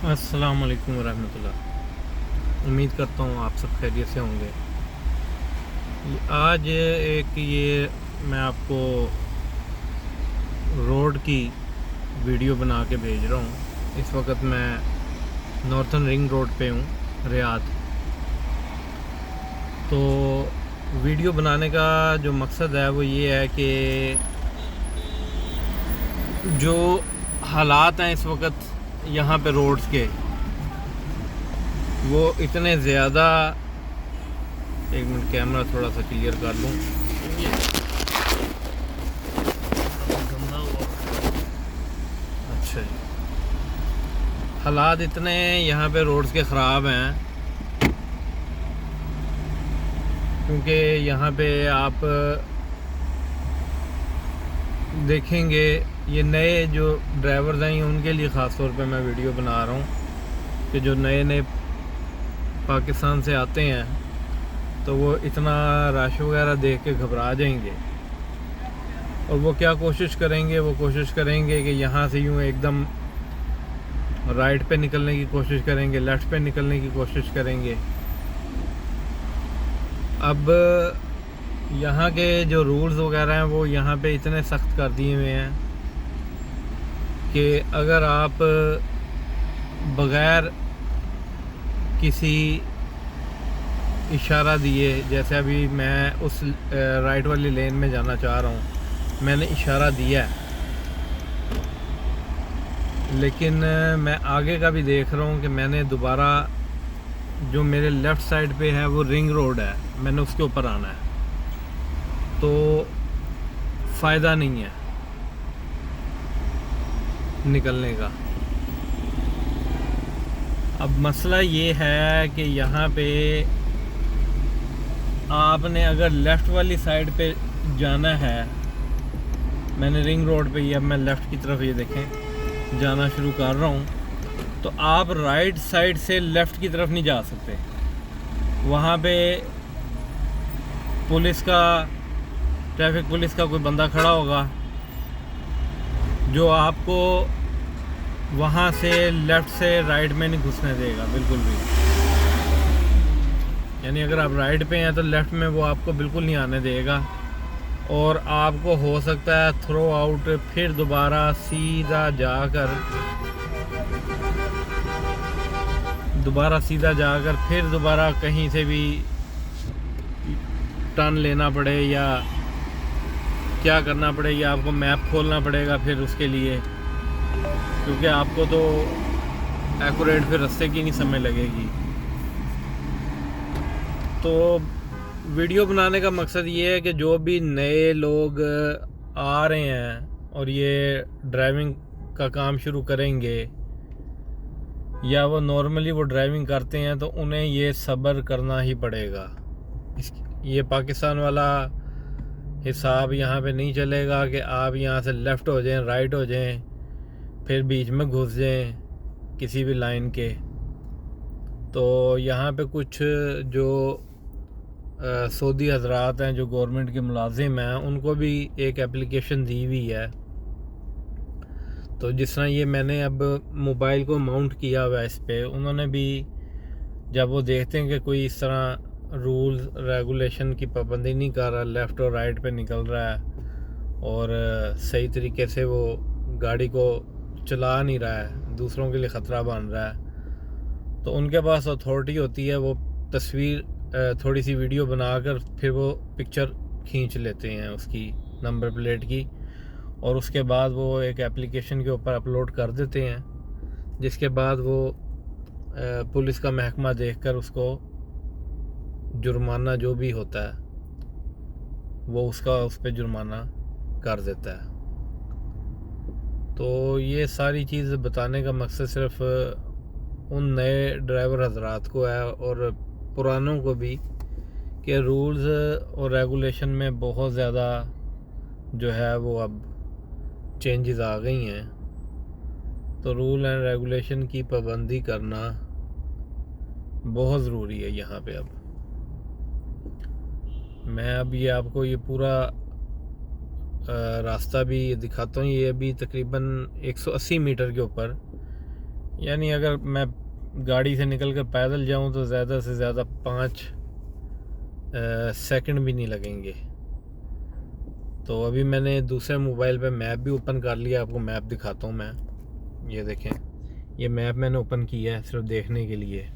अस्सलाम वालेकुम वरहमतुल्लाह। उम्मीद करता हूँ आप सब खैरियत से होंगे। आज ये मैं आपको रोड की वीडियो बना के भेज रहा हूँ। इस वक्त मैं नॉर्थन रिंग रोड पे हूँ, रियाद। तो वीडियो बनाने का जो मकसद है वो ये है कि जो हालात हैं इस वक्त यहाँ पे रोड्स के, वो इतने ज़्यादा। एक मिनट, कैमरा थोड़ा सा क्लियर कर लूँ। अच्छा जी, हालात इतने यहाँ पे रोड्स के ख़राब हैं क्योंकि यहाँ पे आप देखेंगे, ये नए जो ड्राइवर्स हैं उनके लिए ख़ास तौर पे मैं वीडियो बना रहा हूँ कि जो नए नए पाकिस्तान से आते हैं तो वो इतना रश वगैरह देख के घबरा जाएंगे और वो क्या कोशिश करेंगे, वो कोशिश करेंगे कि यहाँ से यूँ एकदम राइट पे निकलने की कोशिश करेंगे, लेफ़्ट पे निकलने की कोशिश करेंगे। अब यहाँ के जो रूल्स वगैरह हैं वो यहाँ पे इतने सख्त कर दिए हुए हैं कि अगर आप बग़ैर किसी इशारा दिए, जैसे अभी मैं उस राइट वाली लेन में जाना चाह रहा हूँ, मैंने इशारा दिया है, लेकिन मैं आगे का भी देख रहा हूँ कि मैंने दोबारा जो मेरे लेफ़्ट साइड पे है वो रिंग रोड है, मैंने उसके ऊपर आना है, तो फ़ायदा नहीं है निकलने का। अब मसला ये है कि यहाँ पे आपने अगर लेफ़्ट वाली साइड पे जाना है, मैंने रिंग रोड पे ही, अब मैं लेफ़्ट की तरफ ये देखें जाना शुरू कर रहा हूँ, तो आप राइट साइड से लेफ़्ट की तरफ नहीं जा सकते। वहाँ पे पुलिस का, ट्रैफिक पुलिस का कोई बंदा खड़ा होगा जो आपको वहाँ से लेफ़्ट से राइट में नहीं घुसने देगा बिल्कुल भी। यानी अगर आप राइट पे हैं तो लेफ़्ट में वो आपको बिल्कुल नहीं आने देगा और आपको हो सकता है थ्रो आउट, फिर दोबारा सीधा जाकर फिर दोबारा कहीं से भी टर्न लेना पड़े या क्या करना पड़े, या आपको मैप खोलना पड़ेगा फिर उसके लिए, क्योंकि आपको तो एक्यूरेट फिर रास्ते की नहीं समझ लगेगी। तो वीडियो बनाने का मकसद ये है कि जो भी नए लोग आ रहे हैं और ये ड्राइविंग का काम शुरू करेंगे या वो नॉर्मली वो ड्राइविंग करते हैं तो उन्हें ये सब्र करना ही पड़ेगा। ये पाकिस्तान वाला हिसाब यहाँ पे नहीं चलेगा कि आप यहाँ से लेफ़्ट हो जाएं, राइट हो जाएं, फिर बीच में घुस जाएं किसी भी लाइन के। तो यहाँ पे कुछ जो सऊदी हजरात हैं, जो गवर्नमेंट के मुलाजिम हैं, उनको भी एक एप्लीकेशन दी हुई है। तो जिस तरह ये मैंने अब मोबाइल को माउंट किया हुआ है इस पर, उन्होंने भी जब वो देखते हैं कि कोई इस तरह रूल रेगुलेशन की पाबंदी नहीं कर रहा, लेफ़्ट और राइट पे निकल रहा है और सही तरीके से वो गाड़ी को चला नहीं रहा है, दूसरों के लिए ख़तरा बन रहा है, तो उनके पास अथॉरिटी होती है, वो तस्वीर थोड़ी सी वीडियो बनाकर फिर वो पिक्चर खींच लेते हैं उसकी नंबर प्लेट की, और उसके बाद वो एक एप्लीकेशन के ऊपर अपलोड कर देते हैं, जिसके बाद वो पुलिस का महकमा देखकर उसको जुर्माना जो भी होता है वो उसका उस पर जुर्माना कर देता है। तो ये सारी चीज़ बताने का मकसद सिर्फ उन नए ड्राइवर हजरात को है और पुरानों को भी कि रूल्स और रेगुलेशन में बहुत ज़्यादा जो है वो अब चेंजेस आ गई हैं। तो रूल एंड रेगुलेशन की पाबंदी करना बहुत ज़रूरी है यहाँ पे। अब मैं अब ये आपको ये पूरा रास्ता भी दिखाता हूँ। ये अभी तकरीबन 180 मीटर के ऊपर यानी अगर मैं गाड़ी से निकल कर पैदल जाऊं तो ज़्यादा से ज़्यादा 5 सेकंड भी नहीं लगेंगे। तो अभी मैंने दूसरे मोबाइल पे मैप भी ओपन कर लिया, आपको मैप दिखाता हूँ मैं। ये देखें, ये मैप मैंने ओपन किया है सिर्फ देखने के लिए।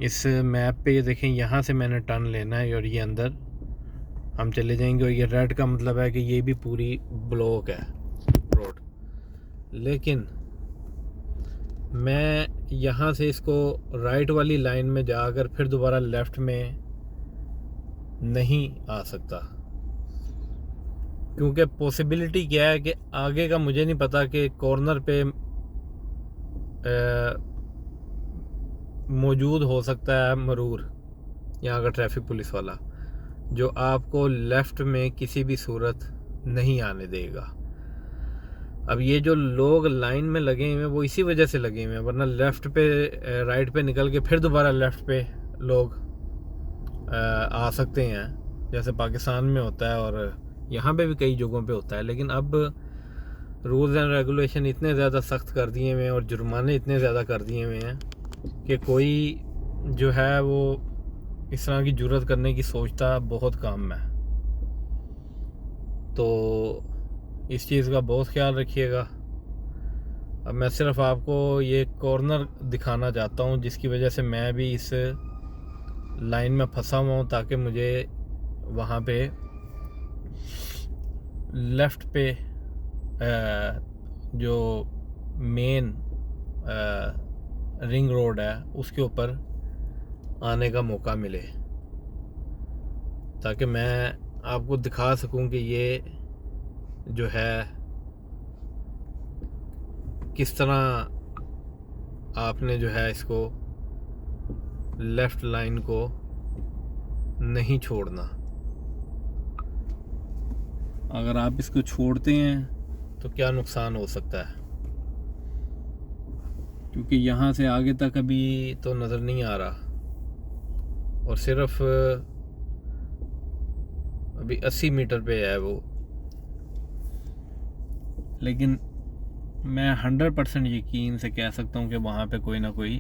इस मैप पे ये देखें, यहाँ से मैंने टर्न लेना है और ये अंदर हम चले जाएंगे, और ये रेड का मतलब है कि ये भी पूरी ब्लॉक है रोड। लेकिन मैं यहाँ से इसको राइट वाली लाइन में जाकर फिर दोबारा लेफ़्ट में नहीं आ सकता, क्योंकि पॉसिबिलिटी क्या है कि आगे का मुझे नहीं पता कि कॉर्नर पे मौजूद हो सकता है मरूर, यहाँ का ट्रैफिक पुलिस वाला, जो आपको लेफ़्ट में किसी भी सूरत नहीं आने देगा। अब ये जो लोग लाइन में लगे हुए हैं वो इसी वजह से लगे हुए हैं, वरना लेफ़्ट पे राइट पे निकल के फिर दोबारा लेफ़्ट पे लोग आ सकते हैं, जैसे पाकिस्तान में होता है और यहाँ पे भी कई जगहों पे होता है। लेकिन अब रूल्स एंड रेगुलेशन इतने ज़्यादा सख्त कर दिए हुए हैं और जुर्माने इतने ज़्यादा कर दिए हुए हैं कि कोई जो है वो इस तरह की जुर्रत करने की सोचता बहुत कम है। तो इस चीज़ का बहुत ख्याल रखिएगा। अब मैं सिर्फ आपको ये कॉर्नर दिखाना चाहता हूँ जिसकी वजह से मैं भी इस लाइन में फंसा हुआ हूँ, ताकि मुझे वहाँ पे लेफ़्ट पे जो मेन रिंग रोड है उसके ऊपर आने का मौका मिले, ताकि मैं आपको दिखा सकूं कि ये जो है किस तरह आपने जो है इसको लेफ़्ट लाइन को नहीं छोड़ना। अगर आप इसको छोड़ते हैं तो क्या नुकसान हो सकता है, क्योंकि यहाँ से आगे तक अभी तो नज़र नहीं आ रहा और सिर्फ अभी 80 मीटर पे है वो। लेकिन मैं 100% यकीन से कह सकता हूँ कि वहाँ पे कोई ना कोई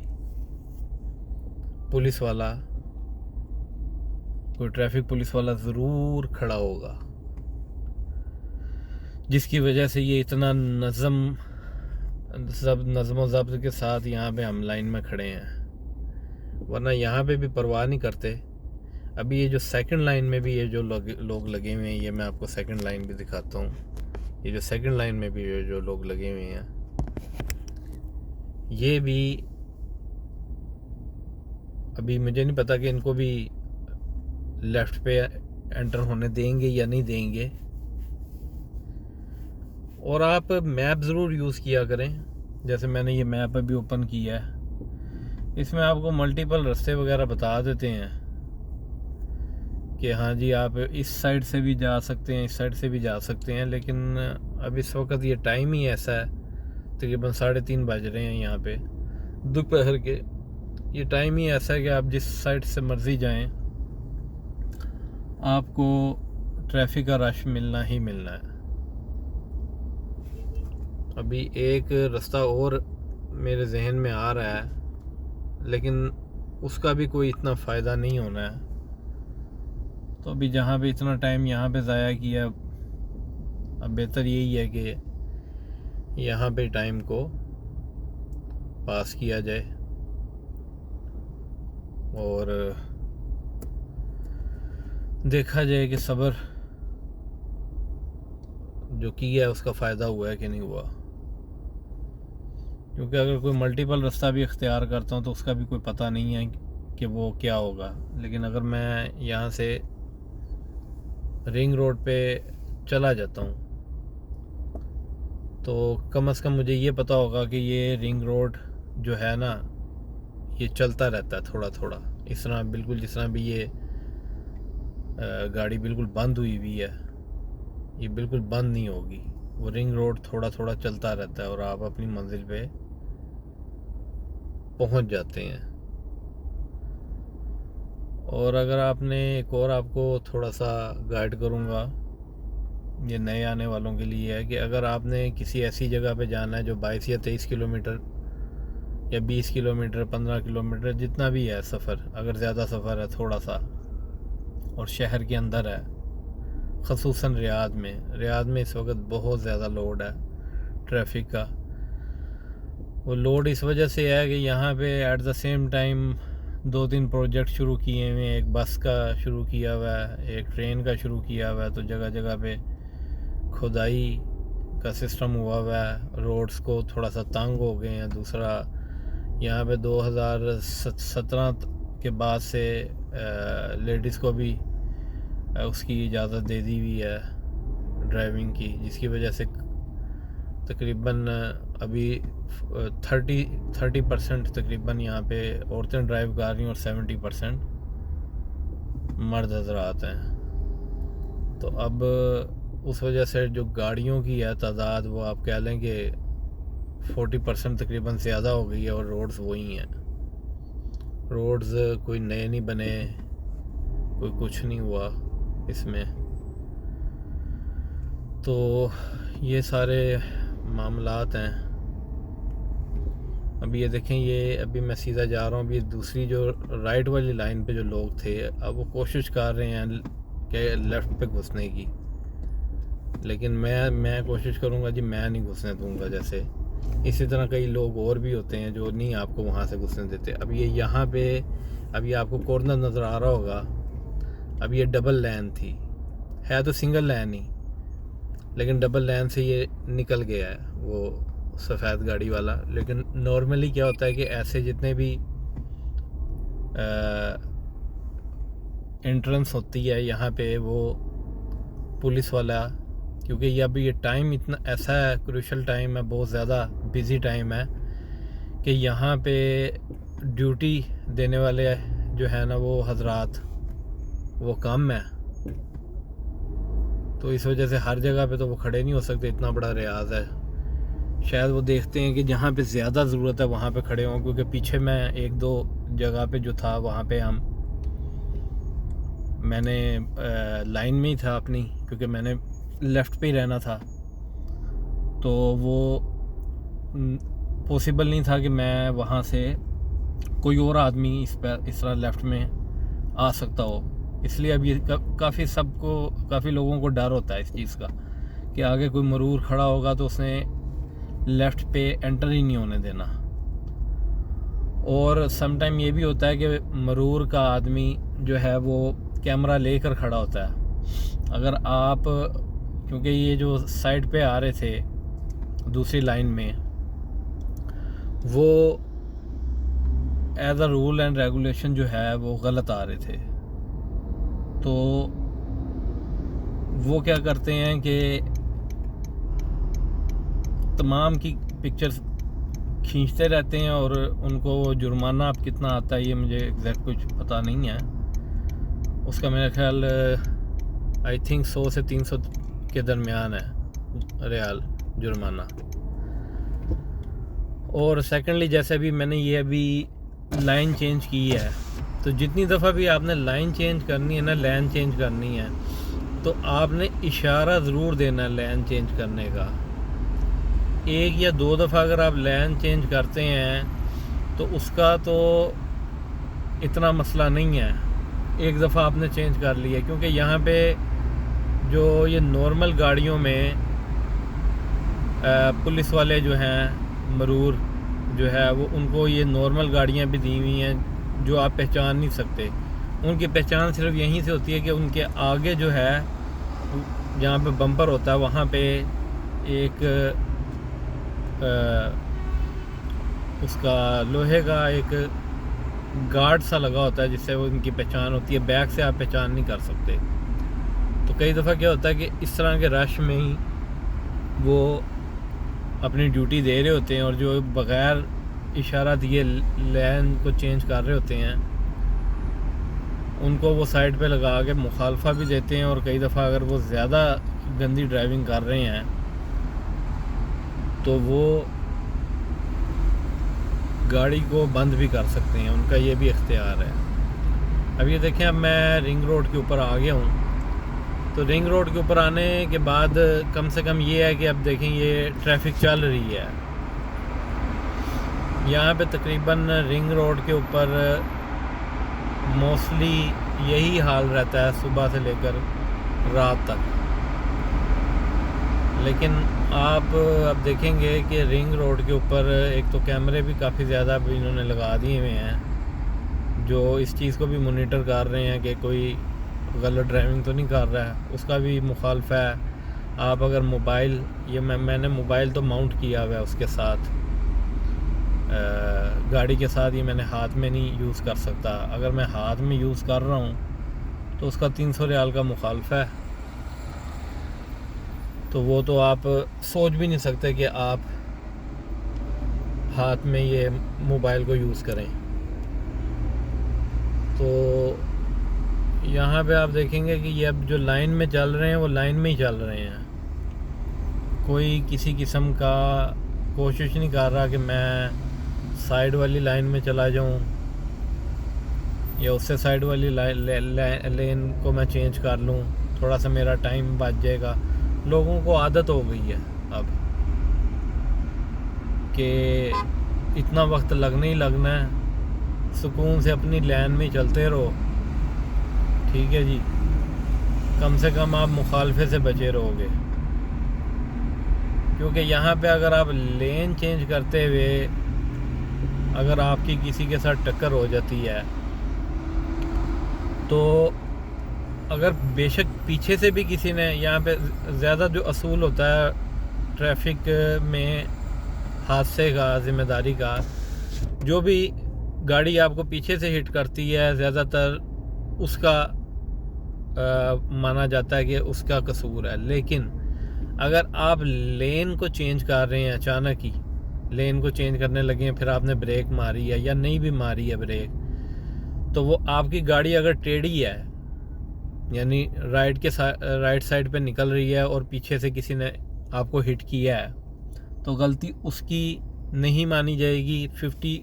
पुलिस वाला, कोई ट्रैफिक पुलिस वाला ज़रूर खड़ा होगा, जिसकी वजह से ये इतना नज़्म ज़ब्त के साथ यहाँ पे हम लाइन में खड़े हैं, वरना यहाँ पे भी परवाह नहीं करते। अभी ये जो सेकंड लाइन में भी ये जो लोग लगे हुए हैं, ये मैं आपको सेकंड लाइन भी दिखाता हूँ। ये जो सेकंड लाइन में भी ये जो लोग लगे हुए हैं, ये भी अभी मुझे नहीं पता कि इनको भी लेफ़्ट पे एंटर होने देंगे या नहीं देंगे। और आप मैप ज़रूर यूज़ किया करें, जैसे मैंने ये मैप अभी ओपन किया है, इसमें आपको मल्टीपल रास्ते वगैरह बता देते हैं कि हाँ जी आप इस साइड से भी जा सकते हैं, इस साइड से भी जा सकते हैं। लेकिन अब इस वक्त ये टाइम ही ऐसा है, तकरीबन 3:30 बज रहे हैं यहाँ पे दोपहर के। ये टाइम ही ऐसा है कि आप जिस साइड से मर्ज़ी जाएं आपको ट्रैफिक का रश मिलना ही मिलना है। अभी एक रास्ता और मेरे जहन में आ रहा है, लेकिन उसका भी कोई इतना फ़ायदा नहीं होना है। तो अभी जहाँ पे इतना टाइम यहाँ पे ज़ाया किया, अब बेहतर यही है कि यहाँ पे टाइम को पास किया जाए और देखा जाए कि सब्र जो किया है उसका फ़ायदा हुआ है कि नहीं हुआ। क्योंकि अगर कोई मल्टीपल रास्ता भी इख्तियार करता हूँ तो उसका भी कोई पता नहीं है कि वो क्या होगा। लेकिन अगर मैं यहाँ से रिंग रोड पे चला जाता हूँ तो कम से कम मुझे ये पता होगा कि ये रिंग रोड जो है ना, ये चलता रहता है थोड़ा थोड़ा, इस तरह बिल्कुल जिस तरह भी ये गाड़ी बिल्कुल बंद हुई हुई है, ये बिल्कुल बंद नहीं होगी। वो रिंग रोड थोड़ा थोड़ा चलता रहता है और आप अपनी मंजिल पे पहुंच जाते हैं। और अगर आपने एक और आपको थोड़ा सा गाइड करूंगा, ये नए आने वालों के लिए है कि अगर आपने किसी ऐसी जगह पे जाना है जो 22 या 23 किलोमीटर या 20 किलोमीटर 15 किलोमीटर जितना भी है सफ़र, अगर ज़्यादा सफ़र है थोड़ा सा और शहर के अंदर है, ख़ुसूसन रियाद में इस वक्त बहुत ज़्यादा लोड है ट्रैफिक का। वो लोड इस वजह से है कि यहाँ पे at the same time 2-3 project शुरू किए हुए हैं। एक बस का शुरू किया हुआ है, एक ट्रेन का शुरू किया हुआ है, तो जगह जगह पे खुदाई का सिस्टम हुआ है, रोड्स को थोड़ा सा तंग हो गए हैं। दूसरा यहाँ पे 2017 के बाद से लेडीज़ को भी उसकी इजाज़त दे दी हुई है ड्राइविंग की, जिसकी वजह से तकरीबन अभी 30% तकरीबन यहाँ पे औरतें ड्राइव कर रही हैं और 70% मर्द हज़रात हैं। तो अब उस वजह से जो गाड़ियों की है तादाद, वो आप कह लें कि 40% तकरीबन ज़्यादा हो गई है और रोड्स वही हैं। रोड्स कोई नए नहीं बने, कोई कुछ नहीं हुआ इसमें। तो ये सारे मामलात हैं। अभी ये देखें, ये अभी मैं सीधा जा रहा हूँ, अभी दूसरी जो राइट वाली लाइन पे जो लोग थे, अब वो कोशिश कर रहे हैं कि लेफ़्ट पे घुसने की, लेकिन मैं कोशिश करूँगा जी, मैं नहीं घुसने दूँगा। जैसे इसी तरह कई लोग और भी होते हैं जो नहीं आपको वहाँ से घुसने देते। अब ये यहाँ पे अभी आपको कॉर्नर नज़र आ रहा होगा, अब ये डबल लाइन थी, है तो सिंगल लाइन ही, लेकिन डबल लाइन से ये निकल गया है वो सफ़ेद गाड़ी वाला। लेकिन नॉर्मली क्या होता है कि ऐसे जितने भी एंट्रेंस होती है यहाँ पे, वो पुलिस वाला, क्योंकि ये अभी ये टाइम इतना ऐसा है, क्रूशल टाइम है, बहुत ज़्यादा बिज़ी टाइम है कि यहाँ पे ड्यूटी देने वाले जो है ना वो हजरात, वो कम है। तो इस वजह से हर जगह पे तो वो खड़े नहीं हो सकते, इतना बड़ा रियाज है। शायद वो देखते हैं कि जहाँ पे ज़्यादा ज़रूरत है वहाँ पे खड़े हों, क्योंकि पीछे मैं 1-2 जगह पे जो था वहाँ पे मैंने लाइन में ही था अपनी, क्योंकि मैंने लेफ़्ट पे ही रहना था, तो वो पॉसिबल नहीं था कि मैं वहाँ से कोई और आदमी इस तरह लेफ़्ट में आ सकता हो। इसलिए अब ये काफ़ी लोगों को डर होता है इस चीज़ का कि आगे कोई मरूर खड़ा होगा तो उसने लेफ़्ट पे एंटर ही नहीं होने देना। और समटाइम ये भी होता है कि मरूर का आदमी जो है वो कैमरा लेकर खड़ा होता है। अगर आप, क्योंकि ये जो साइड पे आ रहे थे दूसरी लाइन में, वो as a rule and regulation जो है वो गलत आ रहे थे, तो वो क्या करते हैं कि तमाम की पिक्चर्स खींचते रहते हैं और उनको जुर्माना अब कितना आता है ये मुझे एग्जैक्ट कुछ पता नहीं है। उसका मेरा ख्याल आई थिंक 100 से 300 के दरमियान है रियाल जुर्माना। और सेकेंडली, जैसे भी मैंने ये अभी लाइन चेंज की है, तो जितनी दफ़ा भी आपने लाइन चेंज करनी है ना, लैन चेंज करनी है, तो आपने इशारा ज़रूर देना है लैन चेंज करने का। 1 या 2 दफ़ा अगर आप लैन चेंज करते हैं तो उसका तो इतना मसला नहीं है, 1 दफ़ा आपने चेंज कर लिया। क्योंकि यहाँ पे जो ये नॉर्मल गाड़ियों में पुलिस वाले जो हैं, मरूर जो है वो, उनको ये नॉर्मल गाड़ियाँ भी दी हुई हैं जो आप पहचान नहीं सकते। उनकी पहचान सिर्फ यहीं से होती है कि उनके आगे जो है जहाँ पे बम्पर होता है वहाँ पे एक उसका लोहे का एक गार्ड सा लगा होता है जिससे वो उनकी पहचान होती है। बैक से आप पहचान नहीं कर सकते। तो कई दफ़ा क्या होता है कि इस तरह के रश में ही वो अपनी ड्यूटी दे रहे होते हैं और जो बग़ैर इशारा दिए लेन को चेंज कर रहे होते हैं उनको वो साइड पे लगा के मुखालफा भी देते हैं। और कई दफ़ा अगर वो ज़्यादा गंदी ड्राइविंग कर रहे हैं तो वो गाड़ी को बंद भी कर सकते हैं, उनका ये भी इख्तियार है। अब ये देखें, अब मैं रिंग रोड के ऊपर आ गया हूँ। तो रिंग रोड के ऊपर आने के बाद कम से कम ये है कि अब देखें ये ट्रैफिक चल रही है। यहाँ पे तकरीबन रिंग रोड के ऊपर मोस्टली यही हाल रहता है सुबह से लेकर रात तक। लेकिन आप अब देखेंगे कि रिंग रोड के ऊपर एक तो कैमरे भी काफ़ी ज़्यादा भी इन्होंने लगा दिए हुए हैं जो इस चीज़ को भी मोनीटर कर रहे हैं कि कोई गलत ड्राइविंग तो नहीं कर रहा है, उसका भी मुखालफा है। आप अगर मोबाइल, ये मैंने मोबाइल तो माउंट किया हुआ है उसके साथ, गाड़ी के साथ, ये मैंने हाथ में नहीं यूज़ कर सकता। अगर मैं हाथ में यूज़ कर रहा हूँ तो उसका 300 रियाल का मुखालफा है। तो वो तो आप सोच भी नहीं सकते कि आप हाथ में ये मोबाइल को यूज़ करें। तो यहाँ पे आप देखेंगे कि ये अब जो लाइन में चल रहे हैं वो लाइन में ही चल रहे हैं। कोई किसी किस्म का कोशिश नहीं कर रहा कि मैं साइड वाली लाइन में चला जाऊं या उससे साइड वाली लेन को मैं चेंज कर लूं, थोड़ा सा मेरा टाइम बच जाएगा। लोगों को आदत हो गई है अब कि इतना वक्त लगना ही लगना है, सुकून से अपनी लाइन में चलते रहो, ठीक है जी। कम से कम आप मुखालफे से बचे रहोगे, क्योंकि यहाँ पे अगर आप लेन चेंज करते हुए अगर आपकी किसी के साथ टक्कर हो जाती है तो अगर बेशक पीछे से भी किसी ने, यहाँ पे ज़्यादा जो असूल होता है ट्रैफिक में हादसे का, ज़िम्मेदारी का, जो भी गाड़ी आपको पीछे से हिट करती है ज़्यादातर उसका माना जाता है कि उसका कसूर है। लेकिन अगर आप लेन को चेंज कर रहे हैं, अचानक ही लेन को चेंज करने लगे हैं, फिर आपने ब्रेक मारी है या नहीं भी मारी है ब्रेक, तो वो आपकी गाड़ी अगर टेढ़ी है यानी राइट साइड पे निकल रही है और पीछे से किसी ने आपको हिट किया है तो गलती उसकी नहीं मानी जाएगी। 50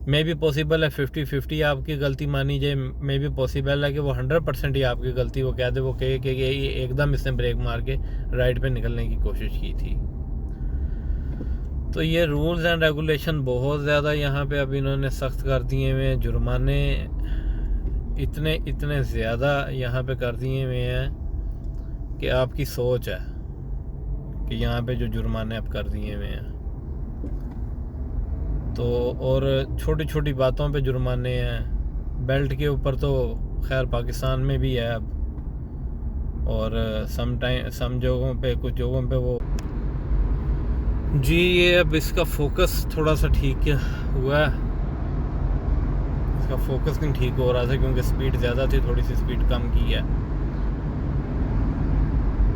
में भी पॉसिबल है 50-50 आपकी गलती मानी जाए, में भी पॉसिबल है कि वो 100% ही आपकी गलती, वो कह दे वो कहे कि ये एकदम इसने ब्रेक मार के राइट पे निकलने की कोशिश की थी। तो ये रूल्स एंड रेगुलेशन बहुत ज़्यादा यहाँ पे अब इन्होंने सख्त कर दिए हुए हैं। जुर्माने इतने ज़्यादा यहाँ पे कर दिए हुए हैं कि आपकी सोच है कि यहाँ पे जो जुर्माने अब कर दिए हुए हैं, तो और छोटी छोटी बातों पे जुर्माने हैं। बेल्ट के ऊपर तो खैर पाकिस्तान में भी है अब, और सम जगहों पे, कुछ जगहों पे वो जी, ये अब इसका फोकस थोड़ा सा ठीक हुआ है, इसका फोकस नहीं ठीक हो रहा था क्योंकि स्पीड ज़्यादा थी, थोड़ी सी स्पीड कम की है।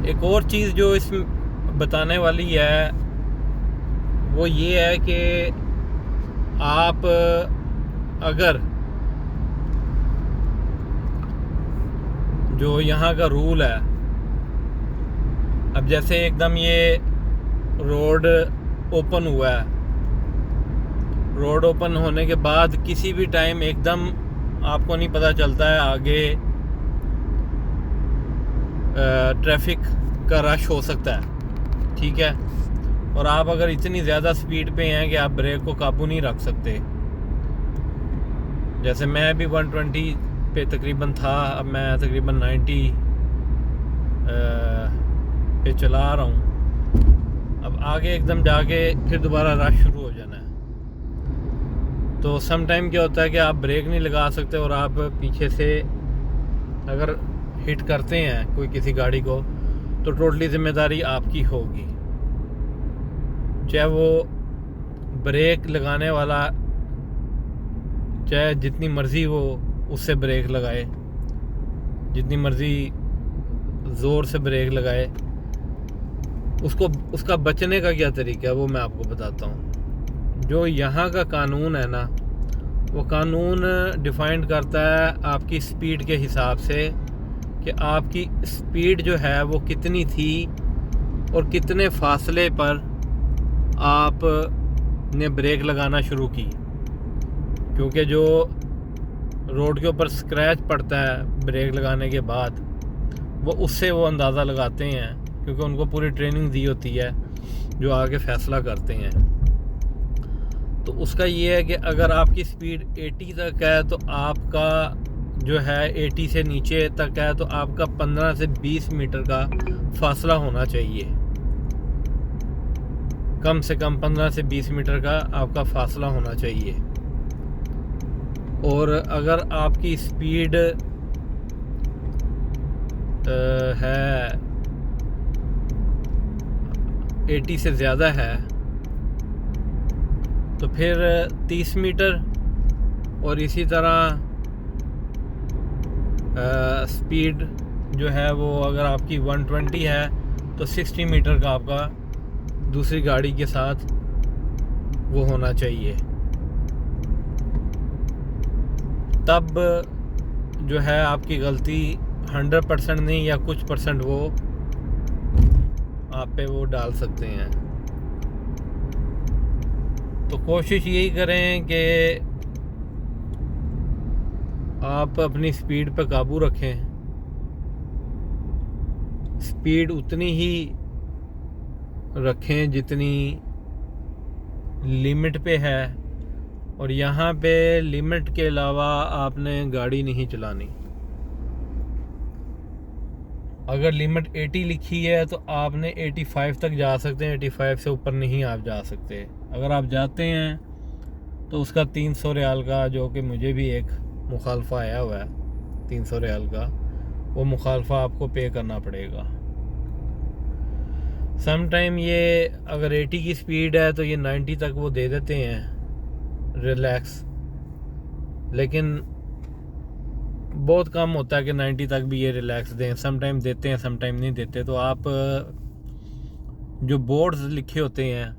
एक और चीज़ जो इसमें बताने वाली है वो ये है कि आप अगर जो यहाँ का रूल है, अब जैसे एकदम ये रोड ओपन हुआ है, रोड ओपन होने के बाद किसी भी टाइम एकदम आपको नहीं पता चलता है, आगे ट्रैफिक का रश हो सकता है, ठीक है। और आप अगर इतनी ज़्यादा स्पीड पे हैं कि आप ब्रेक को काबू नहीं रख सकते, जैसे मैं भी 120 पे तकरीबन था, अब मैं तकरीबन 90 पे चला रहा हूँ। अब आगे एकदम जाके फिर दोबारा रश शुरू हो जाना है, तो सम टाइम क्या होता है कि आप ब्रेक नहीं लगा सकते और आप पीछे से अगर हिट करते हैं कोई किसी गाड़ी को तो टोटली ज़िम्मेदारी आपकी होगी, चाहे वो ब्रेक लगाने वाला चाहे जितनी मर्ज़ी वो उससे ब्रेक लगाए, जितनी मर्ज़ी ज़ोर से ब्रेक लगाए, उसका बचने का क्या तरीका है वो मैं आपको बताता हूँ। जो यहाँ का कानून है ना, वो कानून डिफाइन करता है आपकी स्पीड के हिसाब से कि आपकी स्पीड जो है वो कितनी थी और कितने फासले पर आपने ब्रेक लगाना शुरू की। क्योंकि जो रोड के ऊपर स्क्रैच पड़ता है ब्रेक लगाने के बाद, वो उससे वो अंदाज़ा लगाते हैं, क्योंकि उनको पूरी ट्रेनिंग दी होती है जो आगे फ़ैसला करते हैं। तो उसका ये है कि अगर आपकी स्पीड 80 तक है तो आपका जो है 80 से नीचे तक है तो आपका 15 से 20 मीटर का फासला होना चाहिए। कम से कम 15 से 20 मीटर का आपका फासला होना चाहिए। और अगर आपकी स्पीड है 80 से ज़्यादा है तो फिर 30 मीटर, और इसी तरह स्पीड जो है वो अगर आपकी 120 है तो 60 मीटर का आपका दूसरी गाड़ी के साथ वो होना चाहिए। तब जो है आपकी गलती 100% नहीं या कुछ परसेंट वो आप पे वो डाल सकते हैं। तो कोशिश यही करें कि आप अपनी स्पीड पे काबू रखें। स्पीड उतनी ही रखें जितनी लिमिट पे है, और यहाँ पे लिमिट के अलावा आपने गाड़ी नहीं चलानी। अगर लिमिट 80 लिखी है तो आपने 85 तक जा सकते हैं, 85 से ऊपर नहीं आप जा सकते। अगर आप जाते हैं तो उसका 300 रियाल का, जो कि मुझे भी एक मुखालफा आया हुआ है 300 रियाल का, वो मुखालफा आपको पे करना पड़ेगा। सम टाइम ये अगर 80 की स्पीड है तो ये 90 तक वो दे देते हैं रिलैक्स, लेकिन बहुत कम होता है कि 90 तक भी ये रिलैक्स दें। सम टाइम देते हैं, सम टाइम नहीं देते। तो आप जो बोर्ड्स लिखे होते हैं,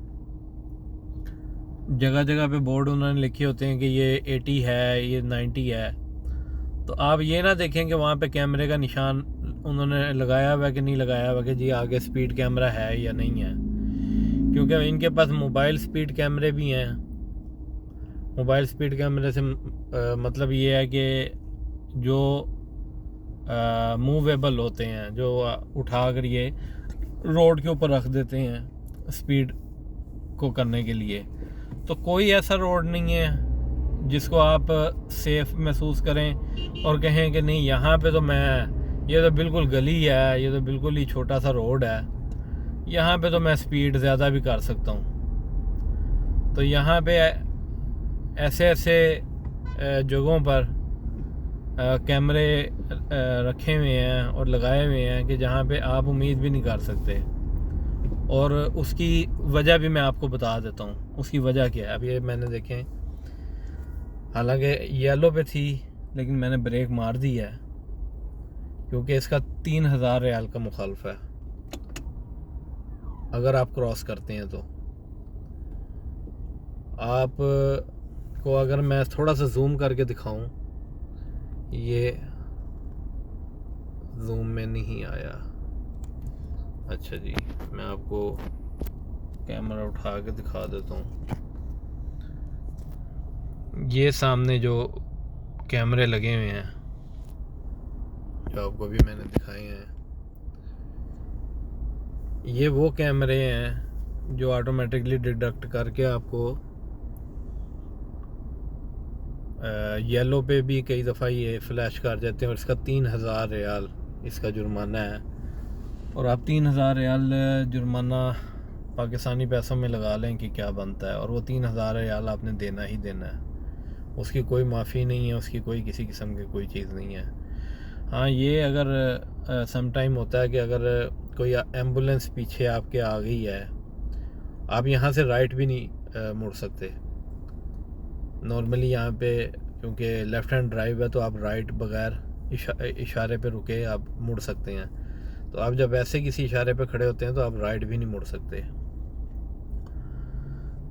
जगह जगह पे बोर्ड उन्होंने लिखे होते हैं कि ये 80 है, ये 90 है, तो आप ये ना देखें कि वहाँ पे कैमरे का निशान उन्होंने लगाया हुआ है कि नहीं लगाया हुआ कि जी आगे स्पीड कैमरा है या नहीं है, क्योंकि इनके पास मोबाइल स्पीड कैमरे भी हैं। मोबाइल स्पीड कैमरे से मतलब ये है कि जो मूवेबल होते हैं, जो उठा कर ये रोड के ऊपर रख देते हैं स्पीड को करने के लिए। तो कोई ऐसा रोड नहीं है जिसको आप सेफ महसूस करें और कहें कि नहीं यहाँ पे तो मैं, ये तो बिल्कुल गली है, ये तो बिल्कुल ही छोटा सा रोड है, यहाँ पे तो मैं स्पीड ज़्यादा भी कर सकता हूँ। तो यहाँ पे ऐसे ऐसे जगहों पर कैमरे रखे हुए हैं और लगाए हुए हैं कि जहाँ पे आप उम्मीद भी नहीं कर सकते। और उसकी वजह भी मैं आपको बता देता हूँ। उसकी वजह क्या है, अब ये मैंने देखें, हालांकि येलो पे थी लेकिन मैंने ब्रेक मार दी है क्योंकि इसका 3000 रियाल का मुखालफा है अगर आप क्रॉस करते हैं। तो आप को अगर मैं थोड़ा सा जूम करके दिखाऊं, ये जूम में नहीं आया। अच्छा जी, मैं आपको कैमरा उठा के दिखा देता हूँ। ये सामने जो कैमरे लगे हुए हैं, जो आपको भी मैंने दिखाए हैं, ये वो कैमरे हैं जो ऑटोमेटिकली डिडक्ट करके आपको येलो पे भी कई दफ़ा ये फ्लैश कर जाते हैं। और इसका 3000 रियाल इसका जुर्माना है। और आप 3000 रियाल जुर्माना पाकिस्तानी पैसों में लगा लें कि क्या बनता है, और वो 3000 रियाल आपने देना ही देना है। उसकी कोई माफ़ी नहीं है, उसकी कोई किसी किस्म की कोई चीज़ नहीं है। हाँ, ये अगर सम टाइम होता है कि अगर कोई एम्बुलेंस पीछे आपके आ गई है, आप यहाँ से राइट भी नहीं मुड़ सकते। नॉर्मली यहाँ पे क्योंकि लेफ़्ट हैंड ड्राइव है तो आप राइट बगैर इशारे पे रुके आप मुड़ सकते हैं। तो आप जब ऐसे किसी इशारे पे खड़े होते हैं तो आप राइट भी नहीं मुड़ सकते।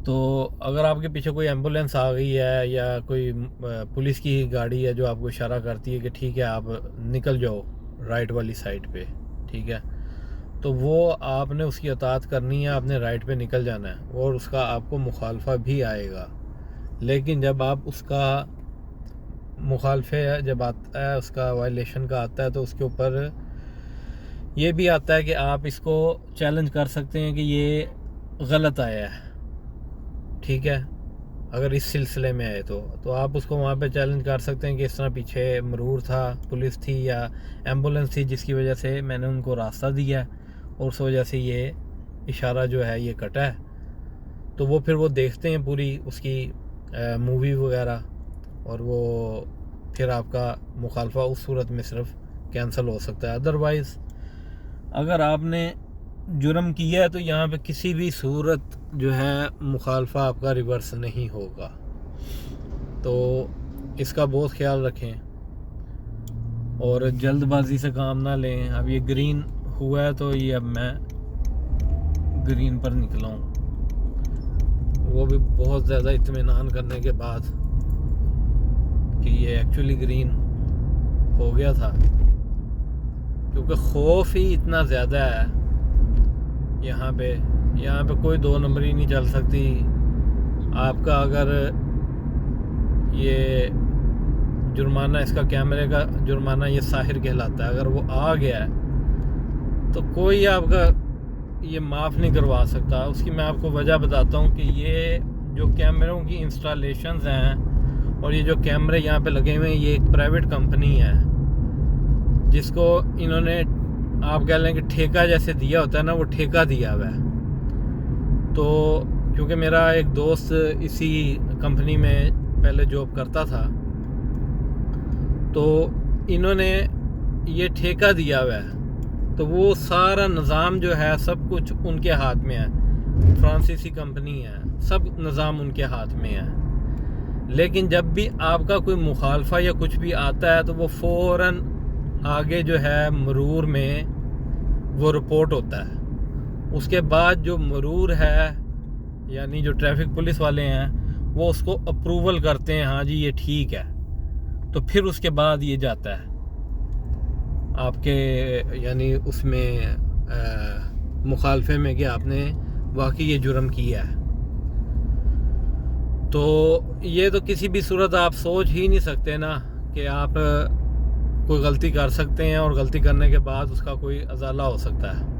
तो अगर आपके पीछे कोई एम्बुलेंस आ गई है या कोई पुलिस की गाड़ी है जो आपको इशारा करती है कि ठीक है आप निकल जाओ राइट वाली साइड पे, ठीक है, तो वो आपने उसकी अताअत करनी है, आपने राइट पे निकल जाना है और उसका आपको मुखालफा भी आएगा। लेकिन जब आप उसका मुखालफे जब आता है, उसका वायलेशन का आता है, तो उसके ऊपर ये भी आता है कि आप इसको चैलेंज कर सकते हैं कि ये गलत आया है, ठीक है। अगर इस सिलसिले में आए तो आप उसको वहाँ पे चैलेंज कर सकते हैं कि इस तरह पीछे मरूर था, पुलिस थी या एम्बुलेंस थी, जिसकी वजह से मैंने उनको रास्ता दिया और उस वजह से ये इशारा जो है ये कटा है। तो वो फिर वो देखते हैं पूरी उसकी मूवी वगैरह, और वो फिर आपका मुखालफा उस सूरत में सिर्फ कैंसिल हो सकता है। अदरवाइज़ अगर आपने जुर्म किया है तो यहाँ पे किसी भी सूरत जो है मुखालफा आपका रिवर्स नहीं होगा। तो इसका बहुत ख्याल रखें और जल्दबाजी से काम ना लें। अब ये ग्रीन हुआ है तो ये अब मैं ग्रीन पर निकला हूँ, वो भी बहुत ज़्यादा इत्मीनान करने के बाद कि ये एक्चुअली ग्रीन हो गया था, क्योंकि खौफ ही इतना ज़्यादा है यहाँ पे कोई दो नंबरी नहीं चल सकती। आपका अगर ये जुर्माना, इसका कैमरे का जुर्माना ये साहिर कहलाता है, अगर वो आ गया है तो कोई आपका ये माफ़ नहीं करवा सकता। उसकी मैं आपको वजह बताता हूँ कि ये जो कैमरों की इंस्टॉलेशंस हैं और ये जो कैमरे यहाँ पे लगे हुए हैं, ये एक प्राइवेट कंपनी है जिसको इन्होंने, आप कह लें कि ठेका जैसे दिया होता है ना, वो ठेका दिया हुआ है। तो क्योंकि मेरा एक दोस्त इसी कंपनी में पहले जॉब करता था, तो इन्होंने ये ठेका दिया हुआ है, तो वो सारा निज़ाम जो है सब कुछ उनके हाथ में है। फ्रांसीसी कंपनी है, सब निज़ाम उनके हाथ में है। लेकिन जब भी आपका कोई मुखालफा या कुछ भी आता है तो वो फ़ौरन आगे जो है मरूर में वो रिपोर्ट होता है। उसके बाद जो मरूर है यानी जो ट्रैफिक पुलिस वाले हैं वो उसको अप्रूवल करते हैं, हाँ जी ये ठीक है, तो फिर उसके बाद ये जाता है आपके यानी उसमें मुखालफे में कि आपने वाकई ये जुर्म किया है। तो ये तो किसी भी सूरत आप सोच ही नहीं सकते ना कि आप कोई गलती कर सकते हैं और गलती करने के बाद उसका कोई अजाला हो सकता है।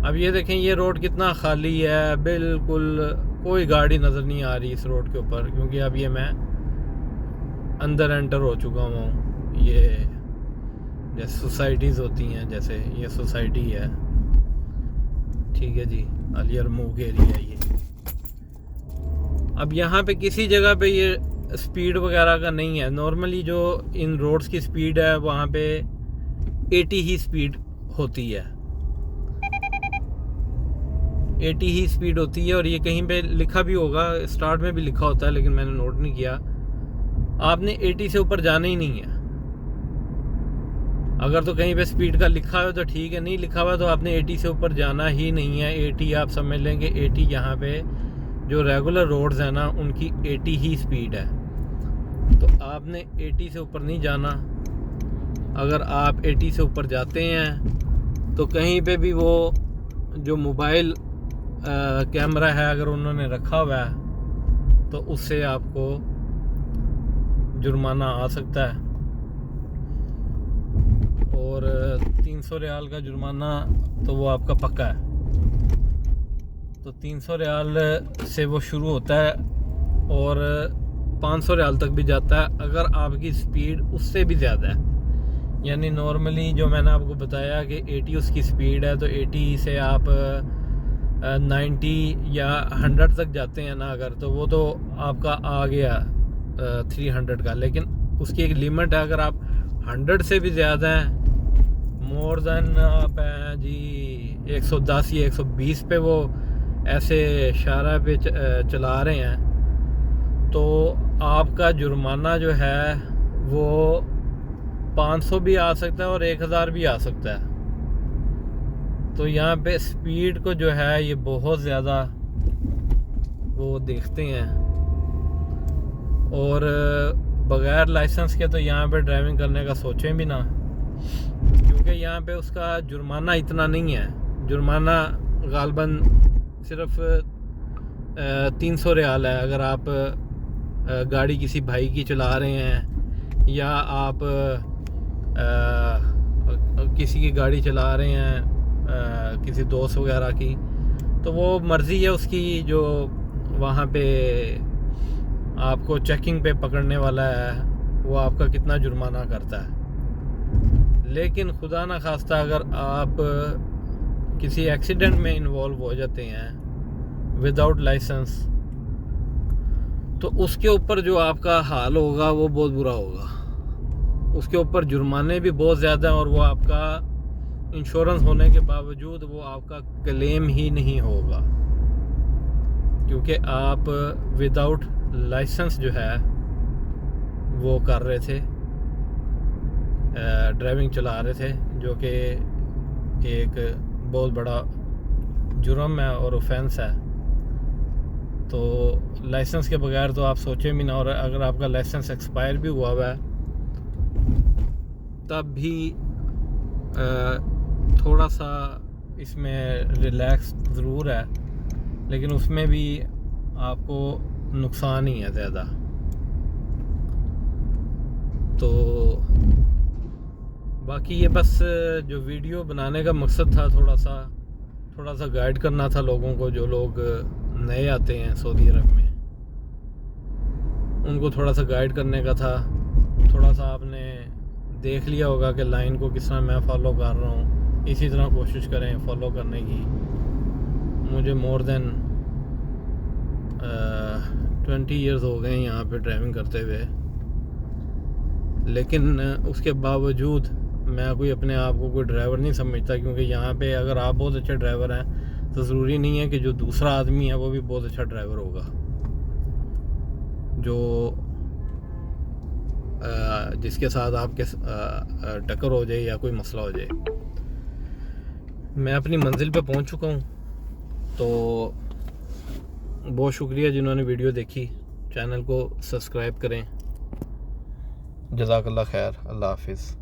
अब ये देखें ये रोड कितना खाली है, बिल्कुल कोई गाड़ी नज़र नहीं आ रही इस रोड के ऊपर, क्योंकि अब ये मैं अंदर एंटर हो चुका हूँ। ये जैसे सोसाइटीज़ होती हैं, जैसे ये सोसाइटी है, ठीक है जी, अलियर मूग एरिया ये। अब यहाँ पे किसी जगह पे ये स्पीड वगैरह का नहीं है। नॉर्मली जो इन रोड्स की स्पीड है वहाँ पे 80 ही स्पीड होती है, 80 ही स्पीड होती है। और ये कहीं पे लिखा भी होगा, स्टार्ट में भी लिखा होता है, लेकिन मैंने नोट नहीं किया। आपने 80 से ऊपर जाना ही नहीं है। अगर तो कहीं पे स्पीड का लिखा है तो ठीक है, नहीं लिखा हुआ तो आपने 80 से ऊपर जाना ही नहीं है। 80 आप समझ लेंगे, 80 यहाँ पे जो रेगुलर रोड्स हैं ना उनकी 80 ही स्पीड है, तो आपने 80 से ऊपर नहीं जाना। अगर आप 80 से ऊपर जाते हैं तो कहीं पे भी वो जो मोबाइल कैमरा है अगर उन्होंने रखा हुआ है तो उससे आपको जुर्माना आ सकता है। और 300 रियाल का जुर्माना तो वो आपका पक्का है। तो 300 रियाल से वो शुरू होता है और 500 रियाल तक भी जाता है अगर आपकी स्पीड उससे भी ज़्यादा है। यानी नॉर्मली जो मैंने आपको बताया कि 80 उसकी स्पीड है, तो 80 से आप 90 या 100 तक जाते हैं ना अगर, तो वो तो आपका आ गया 300 का। लेकिन उसकी एक लिमिट है, अगर आप 100 से भी ज़्यादा हैं, मोर देन आप हैं जी 110 या 120 पे वो ऐसे शारा पे चला रहे हैं, तो आपका जुर्माना जो है वो 500 भी आ सकता है और 1000 भी आ सकता है। तो यहाँ पे स्पीड को जो है ये बहुत ज़्यादा वो देखते हैं। और बगैर लाइसेंस के तो यहाँ पे ड्राइविंग करने का सोचें भी ना, क्योंकि यहाँ पे उसका जुर्माना इतना नहीं है। जुर्माना गालबन सिर्फ 300 रियाल है अगर आप गाड़ी किसी भाई की चला रहे हैं या आप किसी की गाड़ी चला रहे हैं किसी दोस्त वगैरह की, तो वो मर्ज़ी है उसकी जो वहाँ पे आपको चेकिंग पे पकड़ने वाला है वो आपका कितना जुर्माना करता है। लेकिन खुदा ना खास्ता अगर आप किसी एक्सीडेंट में इन्वॉल्व हो जाते हैं विदाउट लाइसेंस, तो उसके ऊपर जो आपका हाल होगा वो बहुत बुरा होगा। उसके ऊपर जुर्माने भी बहुत ज़्यादा हैं और वो आपका इंश्योरेंस होने के बावजूद वो आपका क्लेम ही नहीं होगा, क्योंकि आप विदाउट लाइसेंस जो है वो कर रहे थे, ड्राइविंग चला रहे थे, जो कि एक बहुत बड़ा जुर्म है और ऑफेंस है। तो लाइसेंस के बगैर तो आप सोचे भी ना, और अगर आपका लाइसेंस एक्सपायर भी हुआ है तब भी थोड़ा सा इसमें रिलैक्स ज़रूर है, लेकिन उसमें भी आपको नुकसान ही है ज़्यादा। तो बाकी ये बस जो वीडियो बनाने का मकसद था, थोड़ा सा गाइड करना था लोगों को, जो लोग नए आते हैं सऊदी अरब में, उनको थोड़ा सा गाइड करने का था। थोड़ा सा आपने देख लिया होगा कि लाइन को किस तरह मैं फ़ॉलो कर रहा हूँ, इसी तरह कोशिश करें फॉलो करने की। मुझे मोर देन 20 इयर्स हो गए यहाँ पे ड्राइविंग करते हुए, लेकिन उसके बावजूद मैं कोई अपने आप को कोई ड्राइवर नहीं समझता, क्योंकि यहाँ पे अगर आप बहुत अच्छे ड्राइवर हैं तो ज़रूरी नहीं है कि जो दूसरा आदमी है वो भी बहुत अच्छा ड्राइवर होगा। जो जिसके साथ आपके टक्कर हो जाए या कोई मसला हो जाए। मैं अपनी मंजिल पे पहुंच चुका हूं, तो बहुत शुक्रिया जिन्होंने वीडियो देखी। चैनल को सब्सक्राइब करें। जज़ाकल्लाह खैर। अल्लाह हाफिज़।